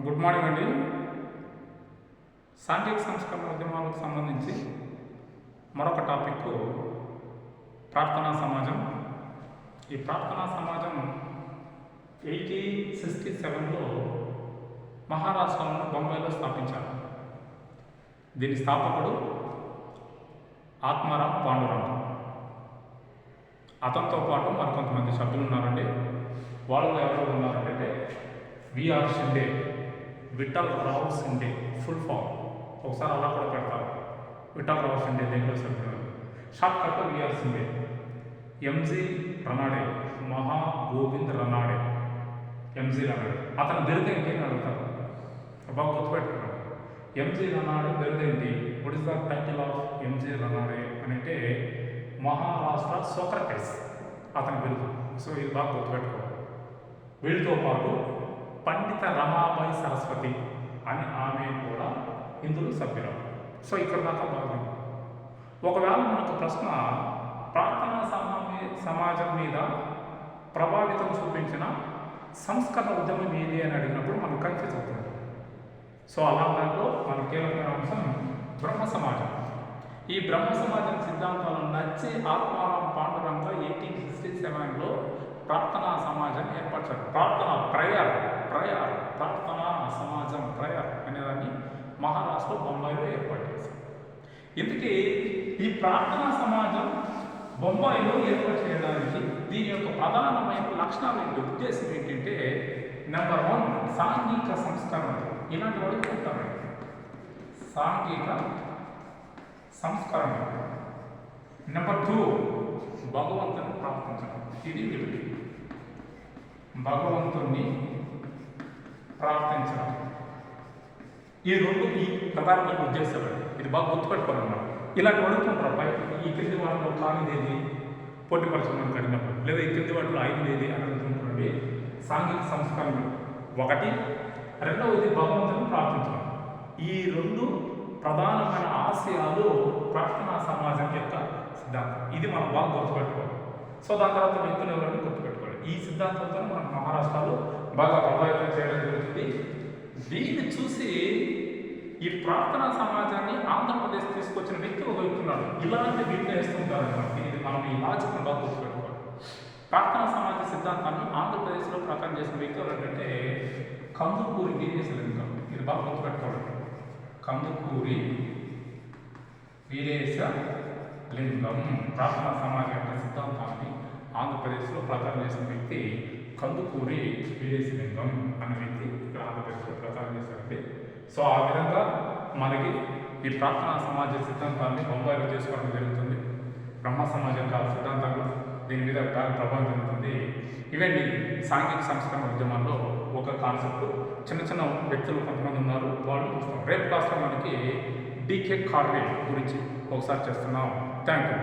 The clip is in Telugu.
గుడ్ మార్నింగ్ అండి. సాంఘిక సంస్కరణ ఉద్యమాలకు సంబంధించి మరొక టాపిక్ ప్రార్థనా సమాజం. ఈ ప్రార్థనా సమాజం 1867లో మహారాష్ట్రలోని బొంబాయిలో స్థాపించారు. దీని స్థాపకుడు ఆత్మారాం పాండురంగ. అతనితో పాటు మరికొంతమంది సభ్యులు ఉన్నారండి. వాళ్ళు ఎవరు ఉన్నారంటే V R Shinde, Vitthal Rao Shinde full form. ఒకసారి అలా కూడా పెడతారు, విఠల్ రావు షిండే దేంట్లో సభ్యులు. Shortcut V R Shinde. M G Ranade, Maha Govind Ranade, MG Ranade. అతని బిరుదేంటి అని అడుగుతారు, బాగా గుర్తుపెట్టుకున్నాడు. ఎంజీ రనాడే బిరుదేంటి? What is the title of MG Ranade అని అంటే మహారాష్ట్ర సోక్రటిస్ అతని బిరుదు. సో ఇది బాగా గుర్తుపెట్టుకోవాలి. వీళ్ళతో పాటు పండిత రమాబాయి సరస్వతి అని ఆమె కూడా ఇందులో సభ్యురాలు. సో ఇక్కడ దాకా బాగుంది. ఒకవేళ మనకు ప్రశ్న ప్రార్థనా సమాజం మీద ప్రభావితం చూపించిన సంస్కరణ ఉద్యమం ఏది అని అడిగినప్పుడు మనం కన్ఫ్యూజ్ అవుతుంది. సో అలాంటిలో మన కీలకమైన అంశం బ్రహ్మ సమాజం. ఈ బ్రహ్మ సమాజం సిద్ధాంతాలను నచ్చి ఆత్మారాం పాండురంగ 1867లో ప్రార్థనా సమాజం ఏర్పరిచారు. ప్రేయర్ ప్రార్థనా సమాజం ప్రేయర్ అనేదాన్ని మహారాష్ట్ర బొంబాయిలో ఏర్పాటు చేశారు. ఇందుకే ఈ ప్రార్థనా సమాజం బొంబాయిలో ఏర్పాటు చేయడానికి దీని యొక్క ప్రధానమైన లక్షణాలు ఏంటి, ఉద్దేశం ఏంటంటే నెంబర్ 1 సాంఘిక సంస్కరణ. ఇలాంటి వాళ్ళు చెప్తారు సాంఘిక సంస్కరణ. నెంబర్ 2 భగవంతుని ప్రార్థించడం. ఇది వీటి భగవంతుణ్ణి ప్రార్థించడం. ఈ రెండు ఈ ప్రధానమైన ఉద్దేశాలు. ఇది బాగా గుర్తుపెట్టుకోవాలన్నమాట. ఇలాంటి అడుగుతుంటారు బయట, ఈ క్రింది వాటిలో కానిదేది పోటీపరచడానికి అడిగినప్పుడు, లేదా ఈ క్రింది వాటిలో 5 ఏది అని అడుగుతుంటారండి. సాంఘిక సంస్కరణ ఒకటి, రెండవది భగవంతుని ప్రార్థించడం. ఈ రెండు ప్రధానమైన ఆశయాలు ప్రార్థనా సమాజం యొక్క సిద్ధాంతం. ఇది మనం బాగా గుర్తుపెట్టుకోవాలి. సో దాని తర్వాత వ్యక్తులు ఎవరైనా గుర్తుపెట్టుకోవాలి. ఈ సిద్ధాంతంతో మనం మహారాష్ట్రలో బాగా ప్రభావితం చేయడం జరుగుతుంది. దీన్ని చూసి ఈ ప్రార్థనా సమాజాన్ని ఆంధ్రప్రదేశ్ తీసుకొచ్చిన వ్యక్తి ఒక వ్యక్తున్నాడు. ఇలాంటి వీటిని వేస్తుంటారు అనమాట. ఇది మనం ఈ లాజిక్ బాగా గుర్తుపెట్టుకోవాలి. ప్రార్థనా సమాజ సిద్ధాంతాన్ని ఆంధ్రప్రదేశ్లో ప్రకారం చేసిన వ్యక్తి ఎవరంటే కందుకూరి వీరేశలింగం. ఇది బాగా గుర్తుపెట్టుకోవాలి. కందుకూరి వీరేశలింగం ప్రార్థనా సమాజం యొక్క సిద్ధాంతాన్ని ఆంధ్రప్రదేశ్లో ప్రచారం చేసిన వ్యక్తి కందుకూరి వీరేశలింగం అనే వ్యక్తి ఇక్కడ ఆంధ్రప్రదేశ్లో ప్రచారం చేశారండి. సో ఆ విధంగా మనకి ఈ ప్రార్థనా సమాజ సిద్ధాంతాన్ని బొంబాయిలో చేసుకోవడం జరుగుతుంది. బ్రహ్మ సమాజం కాల సిద్ధాంతాలు దీని మీద బాగా ప్రభావం జరుగుతుంది. ఇవన్నీ సాంఘిక సంస్కరణ ఉద్యమాల్లో ఒక కాన్సెప్ట్. చిన్న చిన్న వ్యక్తులు కొంతమంది ఉన్నారు, వాళ్ళు చూస్తాం. రేపు క్లాస్లో మనకి డికే కార్రే గురించి ఒకసారి చేస్తున్నాం. Thank you.